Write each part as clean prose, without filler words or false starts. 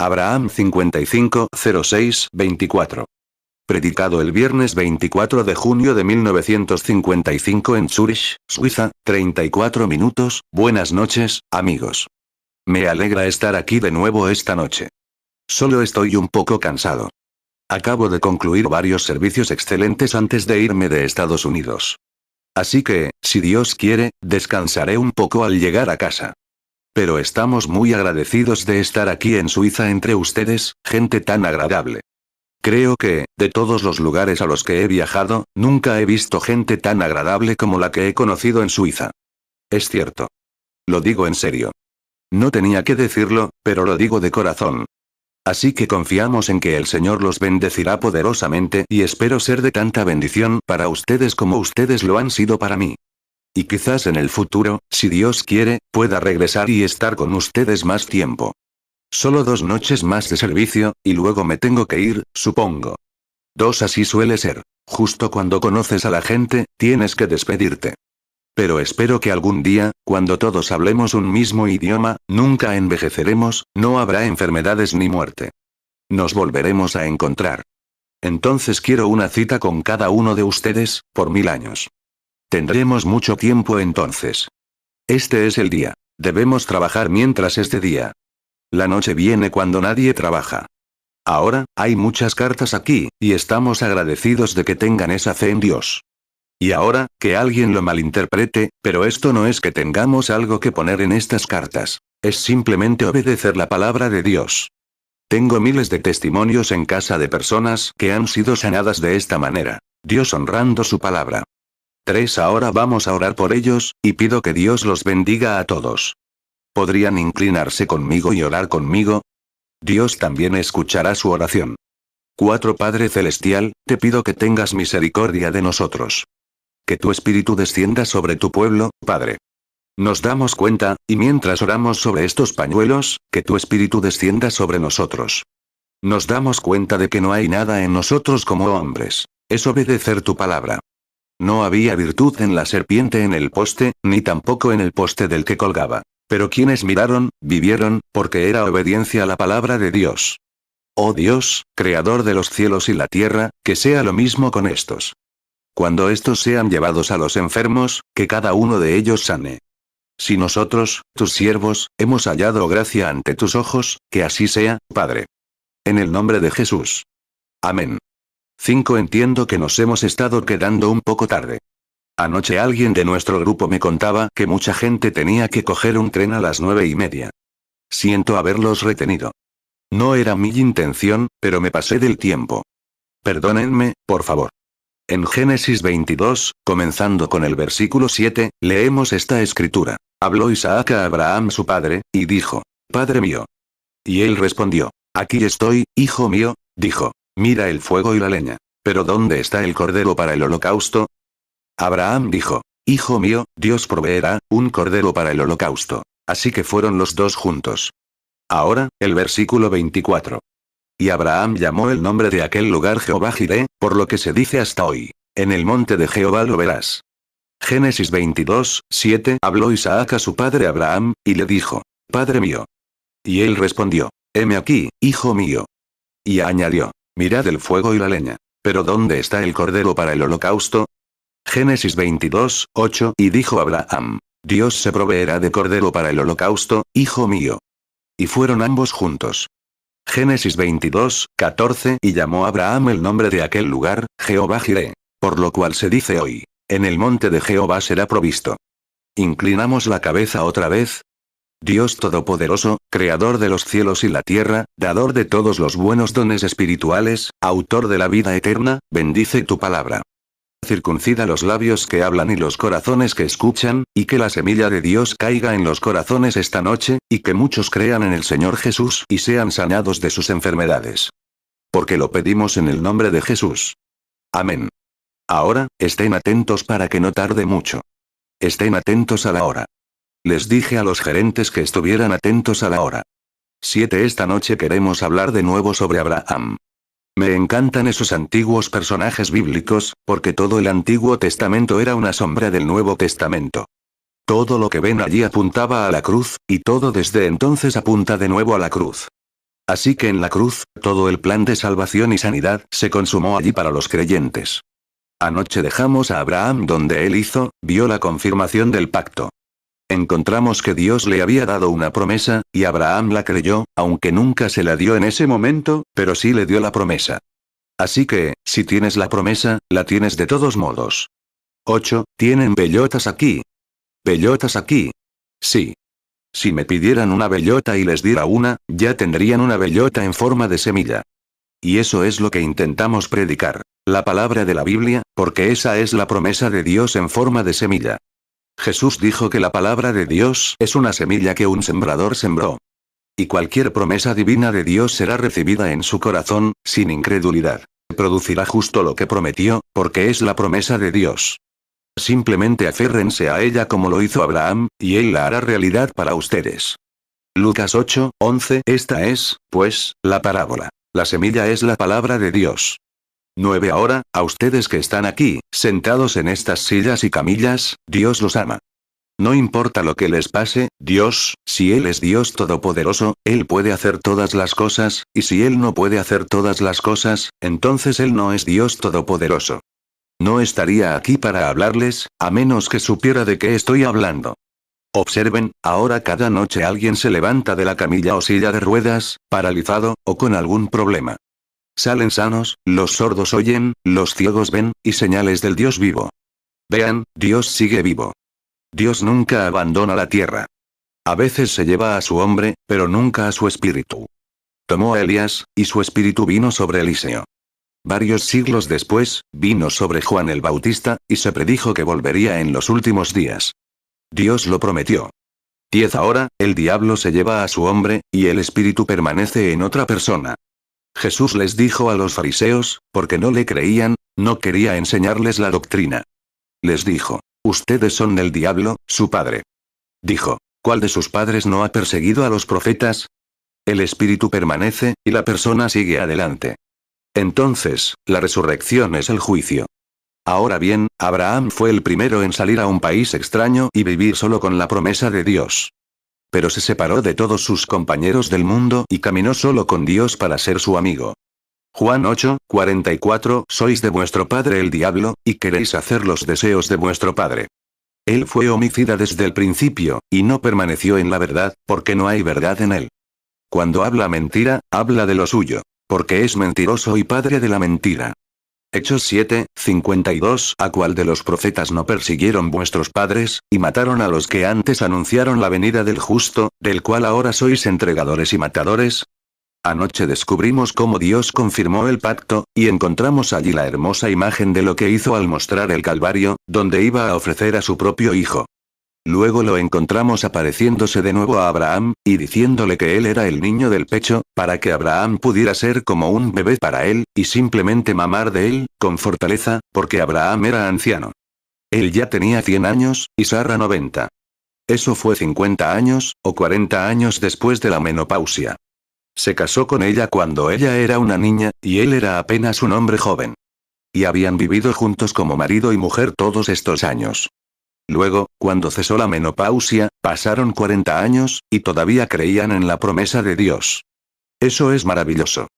Abraham 55-06-24. Predicado el viernes 24 de junio de 1955 en Zurich, Suiza, 34 minutos. Buenas noches, amigos. Me alegra estar aquí de nuevo esta noche. Solo estoy un poco cansado. Acabo de concluir varios servicios excelentes antes de irme de Estados Unidos. Así que, si Dios quiere, descansaré un poco al llegar a casa. Pero estamos muy agradecidos de estar aquí en Suiza entre ustedes, gente tan agradable. Creo que, de todos los lugares a los que he viajado, nunca he visto gente tan agradable como la que he conocido en Suiza. Es cierto. Lo digo en serio. No tenía que decirlo, pero lo digo de corazón. Así que confiamos en que el Señor los bendecirá poderosamente y espero ser de tanta bendición para ustedes como ustedes lo han sido para mí. Y quizás en el futuro, si Dios quiere, pueda regresar y estar con ustedes más tiempo. Solo 2 noches más de servicio, y luego me tengo que ir, supongo. 2 así suele ser. Justo cuando conoces a la gente, tienes que despedirte. Pero espero que algún día, cuando todos hablemos un mismo idioma, nunca envejeceremos, no habrá enfermedades ni muerte. Nos volveremos a encontrar. Entonces quiero una cita con cada uno de ustedes, por 1000 años. Tendremos mucho tiempo entonces. Este es el día. Debemos trabajar mientras es de día. La noche viene cuando nadie trabaja. Ahora, hay muchas cartas aquí, y estamos agradecidos de que tengan esa fe en Dios. Y ahora, que alguien lo malinterprete, pero esto no es que tengamos algo que poner en estas cartas. Es simplemente obedecer la palabra de Dios. Tengo miles de testimonios en casa de personas que han sido sanadas de esta manera. Dios honrando su palabra. 3 Ahora vamos a orar por ellos, y pido que Dios los bendiga a todos. ¿Podrían inclinarse conmigo y orar conmigo? Dios también escuchará su oración. 4 Padre Celestial, te pido que tengas misericordia de nosotros. Que tu espíritu descienda sobre tu pueblo, Padre. Nos damos cuenta, y mientras oramos sobre estos pañuelos, que tu espíritu descienda sobre nosotros. Nos damos cuenta de que no hay nada en nosotros como hombres. Es obedecer tu palabra. No había virtud en la serpiente en el poste, ni tampoco en el poste del que colgaba. Pero quienes miraron, vivieron, porque era obediencia a la palabra de Dios. Oh Dios, creador de los cielos y la tierra, que sea lo mismo con estos. Cuando estos sean llevados a los enfermos, que cada uno de ellos sane. Si nosotros, tus siervos, hemos hallado gracia ante tus ojos, que así sea, Padre. En el nombre de Jesús. Amén. 5 Entiendo que nos hemos estado quedando un poco tarde. Anoche alguien de nuestro grupo me contaba que mucha gente tenía que coger un tren a las 9:30. Siento haberlos retenido. No era mi intención, pero me pasé del tiempo. Perdónenme, por favor. En Génesis 22, comenzando con el versículo 7, leemos esta escritura. Habló Isaac a Abraham su padre, y dijo: Padre mío. Y él respondió: Aquí estoy, hijo mío. Dijo: Mira el fuego y la leña. Pero ¿dónde está el cordero para el holocausto? Abraham dijo: Hijo mío, Dios proveerá un cordero para el holocausto. Así que fueron los dos juntos. Ahora, el versículo 24. Y Abraham llamó el nombre de aquel lugar Jehová Jireh, por lo que se dice hasta hoy: En el monte de Jehová lo verás. Génesis 22, 7. Habló Isaac a su padre Abraham, y le dijo: Padre mío. Y él respondió: Heme aquí, hijo mío. Y añadió: Mirad el fuego y la leña. Pero ¿dónde está el cordero para el holocausto? Génesis 22, 8. Y dijo Abraham: Dios se proveerá de cordero para el holocausto, hijo mío. Y fueron ambos juntos. Génesis 22, 14. Y llamó Abraham el nombre de aquel lugar, Jehová Jireh. Por lo cual se dice hoy: En el monte de Jehová será provisto. Inclinamos la cabeza otra vez. Dios Todopoderoso, Creador de los cielos y la tierra, dador de todos los buenos dones espirituales, autor de la vida eterna, bendice tu palabra. Circuncida los labios que hablan y los corazones que escuchan, y que la semilla de Dios caiga en los corazones esta noche, y que muchos crean en el Señor Jesús y sean sanados de sus enfermedades. Porque lo pedimos en el nombre de Jesús. Amén. Ahora, estén atentos para que no tarde mucho. Estén atentos a la hora. Les dije a los gerentes que estuvieran atentos a la hora. 7 Esta noche queremos hablar de nuevo sobre Abraham. Me encantan esos antiguos personajes bíblicos, porque todo el Antiguo Testamento era una sombra del Nuevo Testamento. Todo lo que ven allí apuntaba a la cruz, y todo desde entonces apunta de nuevo a la cruz. Así que en la cruz, todo el plan de salvación y sanidad se consumó allí para los creyentes. Anoche dejamos a Abraham donde él vio la confirmación del pacto. Encontramos que Dios le había dado una promesa, y Abraham la creyó, aunque nunca se la dio en ese momento, pero sí le dio la promesa. Así que, si tienes la promesa, la tienes de todos modos. 8. ¿Tienen bellotas aquí? ¿Bellotas aquí? Sí. Si me pidieran una bellota y les diera una, ya tendrían una bellota en forma de semilla. Y eso es lo que intentamos predicar. La palabra de la Biblia, porque esa es la promesa de Dios en forma de semilla. Jesús dijo que la palabra de Dios es una semilla que un sembrador sembró. Y cualquier promesa divina de Dios será recibida en su corazón, sin incredulidad. Producirá justo lo que prometió, porque es la promesa de Dios. Simplemente aférrense a ella como lo hizo Abraham, y él la hará realidad para ustedes. Lucas 8:11. Esta es, pues, la parábola. La semilla es la palabra de Dios. 9. Ahora, a ustedes que están aquí, sentados en estas sillas y camillas, Dios los ama. No importa lo que les pase, Dios, si Él es Dios Todopoderoso, Él puede hacer todas las cosas, y si Él no puede hacer todas las cosas, entonces Él no es Dios Todopoderoso. No estaría aquí para hablarles, a menos que supiera de qué estoy hablando. Observen, ahora cada noche alguien se levanta de la camilla o silla de ruedas, paralizado, o con algún problema. Salen sanos, los sordos oyen, los ciegos ven, y señales del Dios vivo. Vean, Dios sigue vivo. Dios nunca abandona la tierra. A veces se lleva a su hombre, pero nunca a su espíritu. Tomó a Elías, y su espíritu vino sobre Eliseo. Varios siglos después, vino sobre Juan el Bautista, y se predijo que volvería en los últimos días. Dios lo prometió. 10. Ahora, el diablo se lleva a su hombre, y el espíritu permanece en otra persona. Jesús les dijo a los fariseos, porque no le creían, no quería enseñarles la doctrina. Les dijo, ustedes son del diablo, su padre. Dijo, ¿cuál de sus padres no ha perseguido a los profetas? El espíritu permanece, y la persona sigue adelante. Entonces, la resurrección es el juicio. Ahora bien, Abraham fue el primero en salir a un país extraño y vivir solo con la promesa de Dios. Pero se separó de todos sus compañeros del mundo y caminó solo con Dios para ser su amigo. Juan 8:44. Sois de vuestro padre el diablo, y queréis hacer los deseos de vuestro padre. Él fue homicida desde el principio, y no permaneció en la verdad, porque no hay verdad en él. Cuando habla mentira, habla de lo suyo, porque es mentiroso y padre de la mentira. Hechos 7:52. ¿A cuál de los profetas no persiguieron vuestros padres, y mataron a los que antes anunciaron la venida del justo, del cual ahora sois entregadores y matadores? Anoche descubrimos cómo Dios confirmó el pacto, y encontramos allí la hermosa imagen de lo que hizo al mostrar el Calvario, donde iba a ofrecer a su propio hijo. Luego lo encontramos apareciéndose de nuevo a Abraham, y diciéndole que él era el niño del pecho, para que Abraham pudiera ser como un bebé para él, y simplemente mamar de él, con fortaleza, porque Abraham era anciano. Él ya tenía 100 años, y Sara 90. Eso fue 50 años, o 40 años después de la menopausia. Se casó con ella cuando ella era una niña, y él era apenas un hombre joven. Y habían vivido juntos como marido y mujer todos estos años. Luego, cuando cesó la menopausia, pasaron 40 años, y todavía creían en la promesa de Dios. Eso es maravilloso.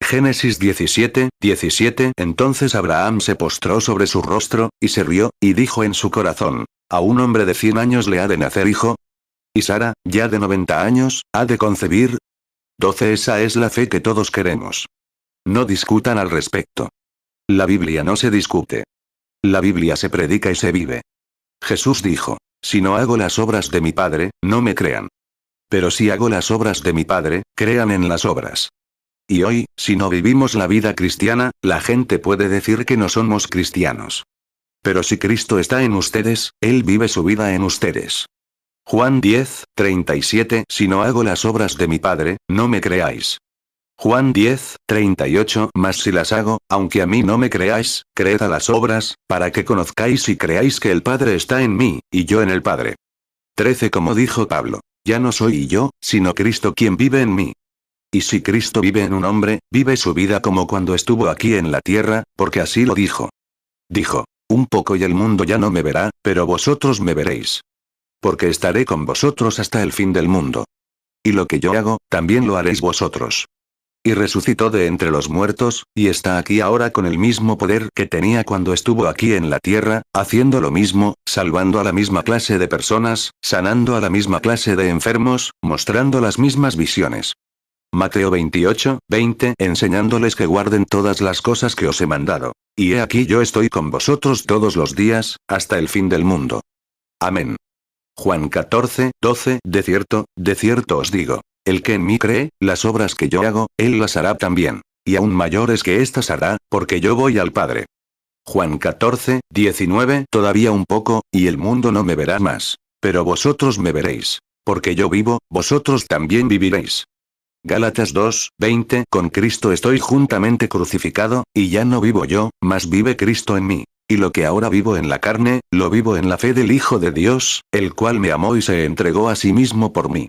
Génesis 17:17. Entonces Abraham se postró sobre su rostro, y se rió, y dijo en su corazón, ¿a un hombre de 100 años le ha de nacer hijo? ¿Y Sara, ya de 90 años, ha de concebir? 12. Esa es la fe que todos queremos. No discutan al respecto. La Biblia no se discute. La Biblia se predica y se vive. Jesús dijo, si no hago las obras de mi Padre, no me crean. Pero si hago las obras de mi Padre, crean en las obras. Y hoy, si no vivimos la vida cristiana, la gente puede decir que no somos cristianos. Pero si Cristo está en ustedes, Él vive su vida en ustedes. Juan 10:37. Si no hago las obras de mi Padre, no me creáis. Juan 10:38. Mas si las hago, aunque a mí no me creáis, creed a las obras, para que conozcáis y creáis que el Padre está en mí, y yo en el Padre. 13. Como dijo Pablo, ya no soy yo, sino Cristo quien vive en mí. Y si Cristo vive en un hombre, vive su vida como cuando estuvo aquí en la tierra, porque así lo dijo. Dijo, un poco y el mundo ya no me verá, pero vosotros me veréis. Porque estaré con vosotros hasta el fin del mundo. y lo que yo hago, también lo haréis vosotros. Y resucitó de entre los muertos, y está aquí ahora con el mismo poder que tenía cuando estuvo aquí en la tierra, haciendo lo mismo, salvando a la misma clase de personas, sanando a la misma clase de enfermos, mostrando las mismas visiones. Mateo 28, 20, enseñándoles que guarden todas las cosas que os he mandado. Y he aquí yo estoy con vosotros todos los días, hasta el fin del mundo. Amén. Juan 14, 12, de cierto os digo. El que en mí cree, las obras que yo hago, él las hará también. Y aún mayores que éstas hará, porque yo voy al Padre. Juan 14, 19, todavía un poco, y el mundo no me verá más. Pero vosotros me veréis. Porque yo vivo, vosotros también viviréis. Gálatas 2, 20, con Cristo estoy juntamente crucificado, y ya no vivo yo, mas vive Cristo en mí. Y lo que ahora vivo en la carne, lo vivo en la fe del Hijo de Dios, el cual me amó y se entregó a sí mismo por mí.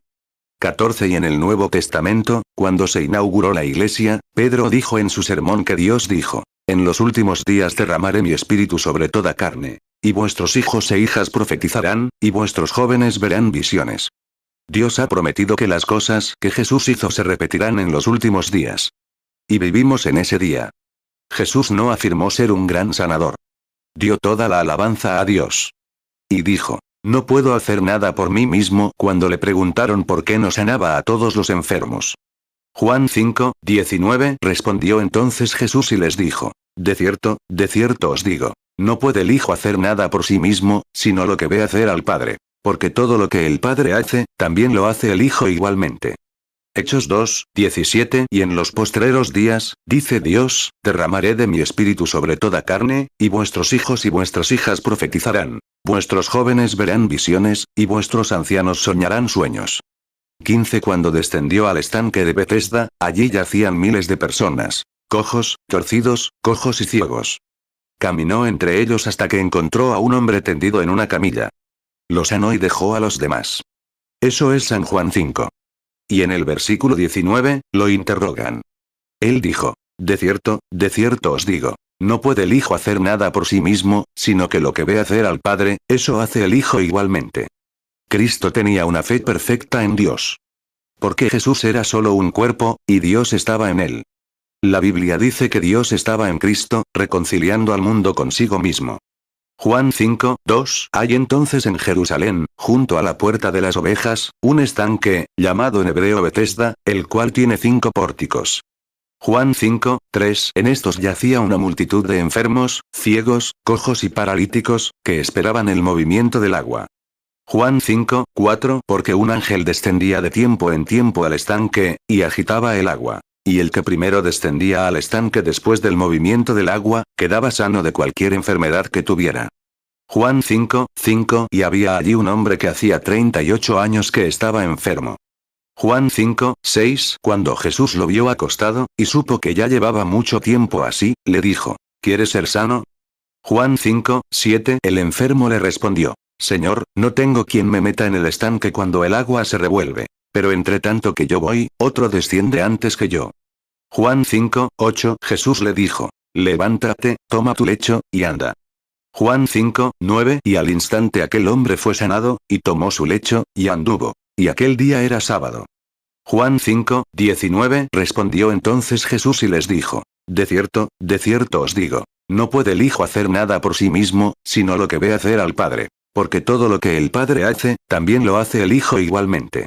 14 Y en el Nuevo Testamento, cuando se inauguró la iglesia, Pedro dijo en su sermón que Dios dijo, en los últimos días derramaré mi espíritu sobre toda carne. Y vuestros hijos e hijas profetizarán, y vuestros jóvenes verán visiones. Dios ha prometido que las cosas que Jesús hizo se repetirán en los últimos días. Y vivimos en ese día. Jesús no afirmó ser un gran sanador. Dio toda la alabanza a Dios. Y dijo, no puedo hacer nada por mí mismo cuando le preguntaron por qué no sanaba a todos los enfermos. Juan 5, 19 respondió entonces Jesús y les dijo, de cierto os digo, no puede el Hijo hacer nada por sí mismo, sino lo que ve hacer al Padre. Porque todo lo que el Padre hace, también lo hace el Hijo igualmente. Hechos 2, 17 Y en los postreros días, dice Dios, derramaré de mi espíritu sobre toda carne, y vuestros hijos y vuestras hijas profetizarán. Vuestros jóvenes verán visiones, y vuestros ancianos soñarán sueños. 15 Cuando descendió al estanque de Betesda, allí yacían miles de personas. Cojos, torcidos, cojos y ciegos. Caminó entre ellos hasta que encontró a un hombre tendido en una camilla. Lo sanó y dejó a los demás. Eso es San Juan 5. Y en el versículo 19, lo interrogan. Él dijo, de cierto os digo, no puede el Hijo hacer nada por sí mismo, sino que lo que ve hacer al Padre, eso hace el Hijo igualmente. Cristo tenía una fe perfecta en Dios. Porque Jesús era solo un cuerpo, y Dios estaba en él. La Biblia dice que Dios estaba en Cristo, reconciliando al mundo consigo mismo. Juan 5, 2 Hay entonces en Jerusalén, junto a la puerta de las ovejas, un estanque, llamado en hebreo Betesda, el cual tiene 5 pórticos. Juan 5, 3 En estos yacía una multitud de enfermos, ciegos, cojos y paralíticos, que esperaban el movimiento del agua. Juan 5, 4 Porque un ángel descendía de tiempo en tiempo al estanque, y agitaba el agua. Y el que primero descendía al estanque después del movimiento del agua, quedaba sano de cualquier enfermedad que tuviera. Juan 5, 5 Y había allí un hombre que hacía 38 años que estaba enfermo. Juan 5, 6 Cuando Jesús lo vio acostado, y supo que ya llevaba mucho tiempo así, le dijo, ¿quieres ser sano? Juan 5, 7 El enfermo le respondió, Señor, no tengo quien me meta en el estanque cuando el agua se revuelve. Pero entre tanto que yo voy, otro desciende antes que yo. Juan 5, 8 Jesús le dijo, levántate, toma tu lecho, y anda. Juan 5, 9 Y al instante aquel hombre fue sanado, y tomó su lecho, y anduvo. Y aquel día era sábado. Juan 5, 19 Respondió entonces Jesús y les dijo, de cierto os digo, no puede el Hijo hacer nada por sí mismo, sino lo que ve hacer al Padre. Porque todo lo que el Padre hace, también lo hace el Hijo igualmente.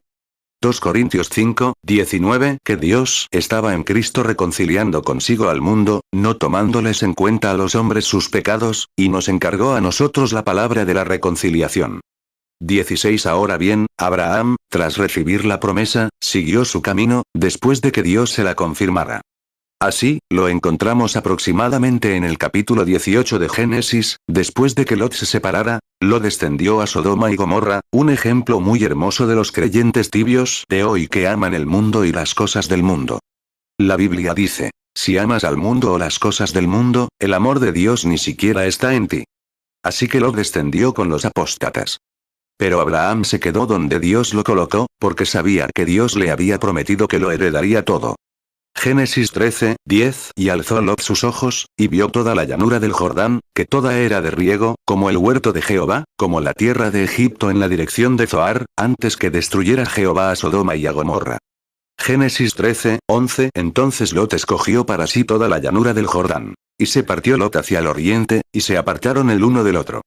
2 Corintios 5, 19 Que Dios estaba en Cristo reconciliando consigo al mundo, no tomándoles en cuenta a los hombres sus pecados, y nos encargó a nosotros la palabra de la reconciliación. 16 Ahora bien, Abraham, tras recibir la promesa, siguió su camino, después de que Dios se la confirmara. Así, lo encontramos aproximadamente en el capítulo 18 de Génesis, después de que Lot se separara, Lot descendió a Sodoma y Gomorra, un ejemplo muy hermoso de los creyentes tibios de hoy que aman el mundo y las cosas del mundo. La Biblia dice, si amas al mundo o las cosas del mundo, el amor de Dios ni siquiera está en ti. Así que Lot descendió con los apóstatas. Pero Abraham se quedó donde Dios lo colocó, porque sabía que Dios le había prometido que lo heredaría todo. Génesis 13:10 Y alzó Lot sus ojos, y vio toda la llanura del Jordán, que toda era de riego, como el huerto de Jehová, como la tierra de Egipto en la dirección de Zoar, antes que destruyera Jehová a Sodoma y a Gomorra. Génesis 13:11 Entonces Lot escogió para sí toda la llanura del Jordán. Y se partió Lot hacia el oriente, y se apartaron el uno del otro.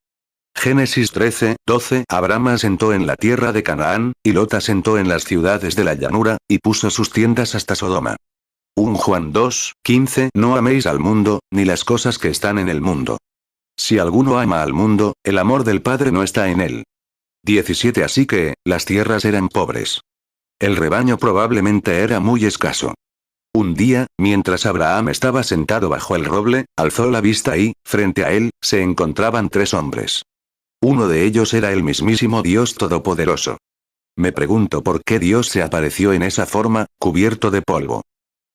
Génesis 13:12 Abraham asentó en la tierra de Canaán, y Lot asentó en las ciudades de la llanura, y puso sus tiendas hasta Sodoma. 1 Juan 2:15 No améis al mundo, ni las cosas que están en el mundo. Si alguno ama al mundo, el amor del Padre no está en él. 17 Así que, las tierras eran pobres. El rebaño probablemente era muy escaso. Un día, mientras Abraham estaba sentado bajo el roble, alzó la vista y, frente a él, se encontraban 3 hombres. Uno de ellos era el mismísimo Dios Todopoderoso. Me pregunto por qué Dios se apareció en esa forma, cubierto de polvo.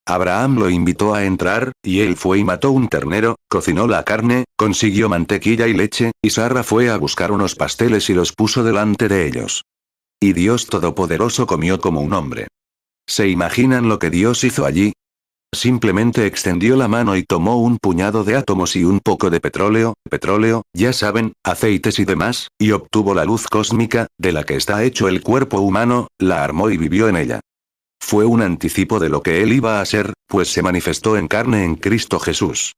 Abraham lo invitó a entrar, y él fue y mató un ternero, cocinó la carne, consiguió mantequilla y leche, y Sara fue a buscar unos pasteles y los puso delante de ellos. Y Dios Todopoderoso comió como un hombre. ¿Se imaginan lo que Dios hizo allí? Simplemente extendió la mano y tomó un puñado de átomos y un poco de petróleo, ya saben, aceites y demás, y obtuvo la luz cósmica, de la que está hecho el cuerpo humano, la armó y vivió en ella. Fue un anticipo de lo que él iba a ser, pues se manifestó en carne en Cristo Jesús.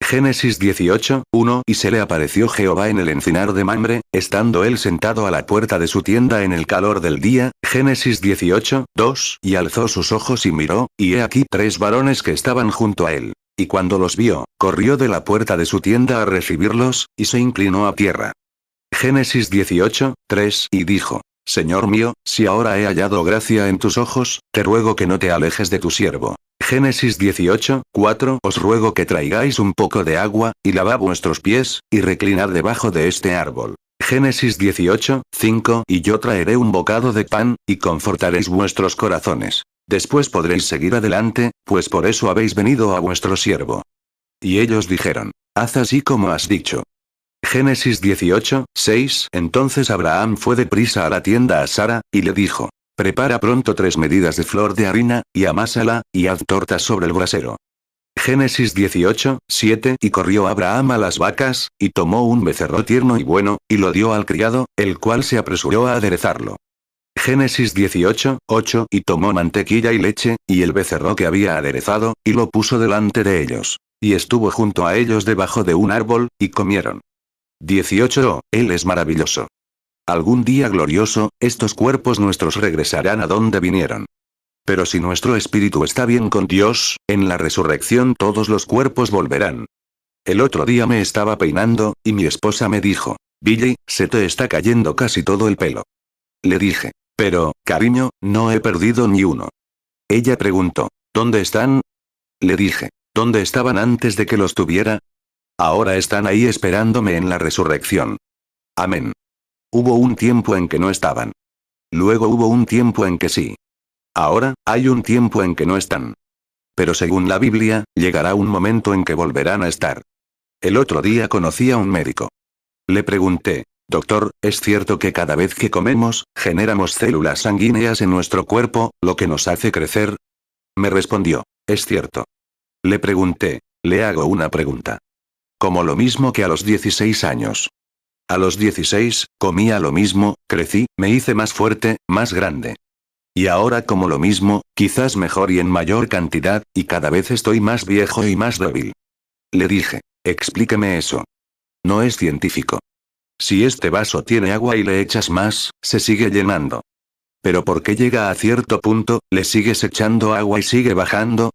Génesis 18:1 Y se le apareció Jehová en el encinar de Mamre, estando él sentado a la puerta de su tienda en el calor del día. Génesis 18:2 Y alzó sus ojos y miró, y he aquí 3 varones que estaban junto a él. Y cuando los vio, corrió de la puerta de su tienda a recibirlos, y se inclinó a tierra. Génesis 18:3 Y dijo: Señor mío, si ahora he hallado gracia en tus ojos, te ruego que no te alejes de tu siervo. Génesis 18:4 Os ruego que traigáis un poco de agua, y lavad vuestros pies, y reclinad debajo de este árbol. Génesis 18:5 Y yo traeré un bocado de pan, y confortaréis vuestros corazones. Después podréis seguir adelante, pues por eso habéis venido a vuestro siervo. Y ellos dijeron: Haz así como has dicho. Génesis 18:6 Entonces Abraham fue deprisa a la tienda a Sara, y le dijo: Prepara pronto 3 medidas de flor de harina, y amásala, y haz tortas sobre el brasero. Génesis 18:7 Y corrió Abraham a las vacas, y tomó un becerro tierno y bueno, y lo dio al criado, el cual se apresuró a aderezarlo. Génesis 18:8 Y tomó mantequilla y leche, y el becerro que había aderezado, y lo puso delante de ellos. Y estuvo junto a ellos debajo de un árbol, y comieron. 18 Él es maravilloso. Algún día glorioso, estos cuerpos nuestros regresarán a donde vinieron. Pero si nuestro espíritu está bien con Dios, en la resurrección todos los cuerpos volverán. El otro día me estaba peinando, y mi esposa me dijo: Billy, se te está cayendo casi todo el pelo. Le dije: Pero, cariño, no he perdido ni uno. Ella preguntó: ¿Dónde están? Le dije: ¿Dónde estaban antes de que los tuviera? Ahora están ahí esperándome en la resurrección. Amén. Hubo un tiempo en que no estaban. Luego hubo un tiempo en que sí. Ahora, hay un tiempo en que no están. Pero según la Biblia, llegará un momento en que volverán a estar. El otro día conocí a un médico. Le pregunté: Doctor, ¿es cierto que cada vez que comemos, generamos células sanguíneas en nuestro cuerpo, lo que nos hace crecer? Me respondió: Es cierto. Le pregunté: Le hago una pregunta. Como lo mismo que a los 16 años. A los 16, comía lo mismo, crecí, me hice más fuerte, más grande. Y ahora como lo mismo, quizás mejor y en mayor cantidad, y cada vez estoy más viejo y más débil. Le dije: Explíqueme eso. No es científico. Si este vaso tiene agua y le echas más, se sigue llenando. Pero ¿por qué llega a cierto punto, le sigues echando agua y sigue bajando?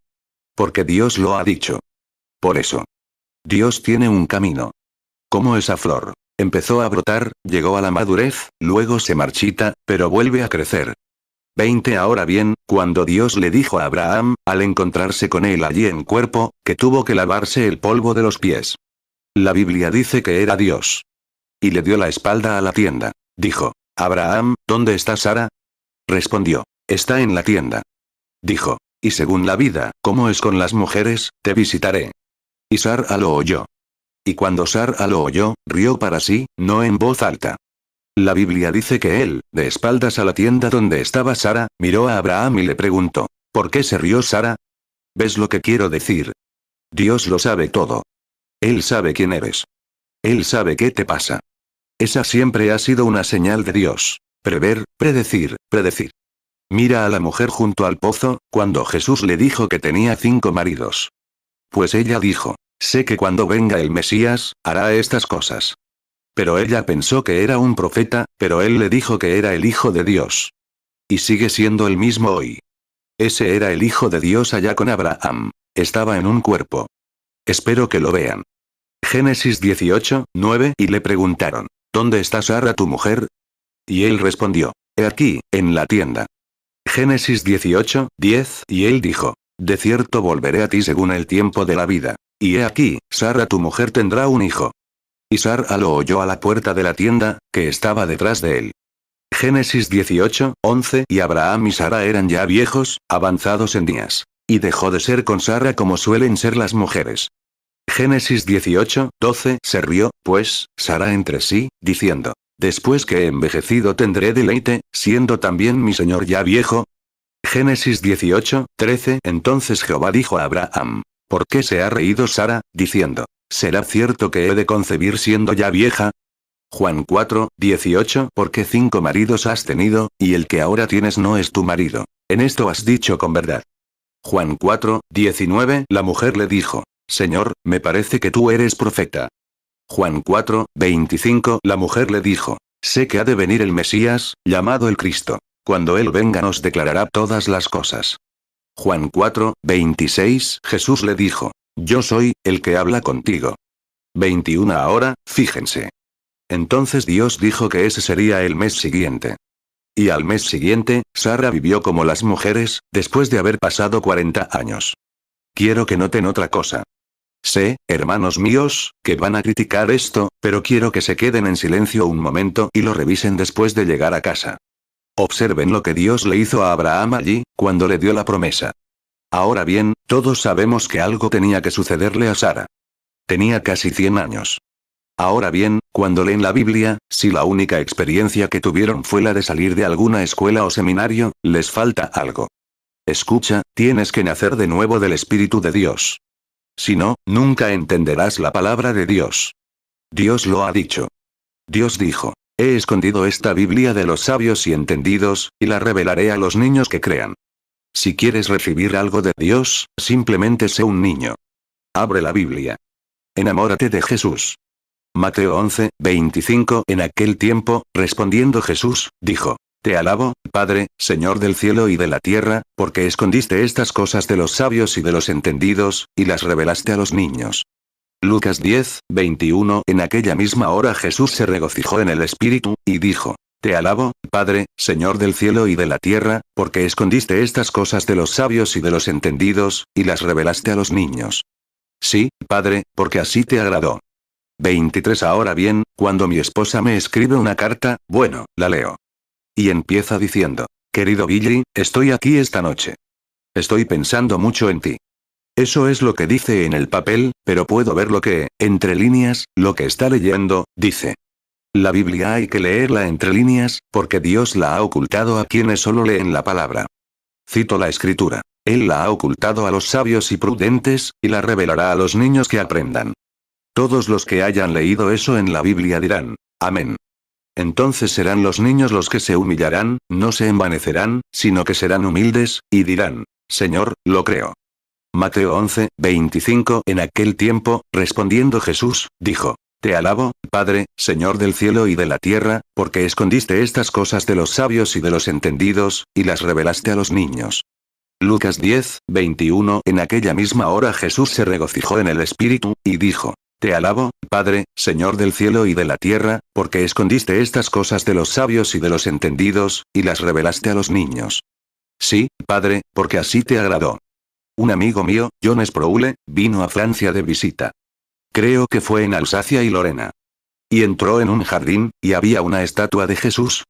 Porque Dios lo ha dicho. Por eso. Dios tiene un camino. Como esa flor. Empezó a brotar, llegó a la madurez, luego se marchita, pero vuelve a crecer. 20 Ahora bien, cuando Dios le dijo a Abraham, al encontrarse con él allí en cuerpo, que tuvo que lavarse el polvo de los pies. La Biblia dice que era Dios. Y le dio la espalda a la tienda. Dijo: Abraham, ¿dónde está Sara? Respondió: Está en la tienda. Dijo: Y según la vida, ¿cómo es con las mujeres? Te visitaré. Y Sara lo oyó. Y cuando Sara lo oyó, rió para sí, no en voz alta. La Biblia dice que él, de espaldas a la tienda donde estaba Sara, miró a Abraham y le preguntó: ¿Por qué se rió Sara? ¿Ves lo que quiero decir? Dios lo sabe todo. Él sabe quién eres. Él sabe qué te pasa. Esa siempre ha sido una señal de Dios. Prever, predecir, predecir. Mira a la mujer junto al pozo, cuando Jesús le dijo que tenía 5 maridos. Pues ella dijo, sé que cuando venga el Mesías, hará estas cosas. Pero ella pensó que era un profeta, pero él le dijo que era el Hijo de Dios. Y sigue siendo el mismo hoy. Ese era el Hijo de Dios allá con Abraham. Estaba en un cuerpo. Espero que lo vean. Génesis 18, 9. Y le preguntaron, ¿dónde está Sara tu mujer? Y él respondió, he aquí, en la tienda. Génesis 18, 10. Y él dijo, de cierto volveré a ti según el tiempo de la vida. Y he aquí, Sara tu mujer tendrá un hijo. Y Sara lo oyó a la puerta de la tienda, que estaba detrás de él. Génesis 18, 11. Y Abraham y Sara eran ya viejos, avanzados en días. Y dejó de ser con Sara como suelen ser las mujeres. Génesis 18, 12. Se rió, pues, Sara entre sí, diciendo, después que he envejecido tendré deleite, siendo también mi señor ya viejo. Génesis 18, 13. Entonces Jehová dijo a Abraham, ¿por qué se ha reído Sara, diciendo, ¿será cierto que he de concebir siendo ya vieja? Juan 4, 18. Porque 5 maridos has tenido, y el que ahora tienes no es tu marido. En esto has dicho con verdad. Juan 4, 19. La mujer le dijo, Señor, me parece que tú eres profeta. Juan 4, 25. La mujer le dijo, sé que ha de venir el Mesías, llamado el Cristo. Cuando él venga nos declarará todas las cosas. Juan 4, 26. Jesús le dijo, yo soy, el que habla contigo. 21. Ahora, fíjense. Entonces Dios dijo que ese sería el mes siguiente. Y al mes siguiente, Sara vivió como las mujeres, después de haber pasado 40 años. Quiero que noten otra cosa. Sé, hermanos míos, que van a criticar esto, pero quiero que se queden en silencio un momento y lo revisen después de llegar a casa. Observen lo que Dios le hizo a Abraham allí, cuando le dio la promesa. Ahora bien, todos sabemos que algo tenía que sucederle a Sara. Tenía casi 100 años. Ahora bien, cuando leen la Biblia, si la única experiencia que tuvieron fue la de salir de alguna escuela o seminario, les falta algo. Escucha, tienes que nacer de nuevo del Espíritu de Dios. Si no, nunca entenderás la palabra de Dios. Dios lo ha dicho. Dios dijo, he escondido esta Biblia de los sabios y entendidos, y la revelaré a los niños que crean. Si quieres recibir algo de Dios, simplemente sé un niño. Abre la Biblia. Enamórate de Jesús. Mateo 11, 25. En aquel tiempo, respondiendo Jesús, dijo, te alabo, Padre, Señor del cielo y de la tierra, porque escondiste estas cosas de los sabios y de los entendidos, y las revelaste a los niños. Lucas 10, 21. En aquella misma hora Jesús se regocijó en el Espíritu, y dijo, te alabo, Padre, Señor del cielo y de la tierra, porque escondiste estas cosas de los sabios y de los entendidos, y las revelaste a los niños. Sí, Padre, porque así te agradó. 23. Ahora bien, cuando mi esposa me escribe una carta, bueno, la leo. Y empieza diciendo, querido Billy, estoy aquí esta noche. Estoy pensando mucho en ti. Eso es lo que dice en el papel, pero puedo ver lo que, entre líneas, lo que está leyendo, dice. La Biblia hay que leerla entre líneas, porque Dios la ha ocultado a quienes solo leen la palabra. Cito la escritura. Él la ha ocultado a los sabios y prudentes, y la revelará a los niños que aprendan. Todos los que hayan leído eso en la Biblia dirán, amén. Entonces serán los niños los que se humillarán, no se envanecerán, sino que serán humildes, y dirán, Señor, lo creo. Mateo 11, 25. En aquel tiempo, respondiendo Jesús, dijo, te alabo, Padre, Señor del cielo y de la tierra, porque escondiste estas cosas de los sabios y de los entendidos, y las revelaste a los niños. Lucas 10, 21. En aquella misma hora Jesús se regocijó en el Espíritu, y dijo, te alabo, Padre, Señor del cielo y de la tierra, porque escondiste estas cosas de los sabios y de los entendidos, y las revelaste a los niños. Sí, Padre, porque así te agradó. Un amigo mío, John Sproule, vino a Francia de visita. Creo que fue en Alsacia y Lorena. Y entró en un jardín, y había una estatua de Jesús.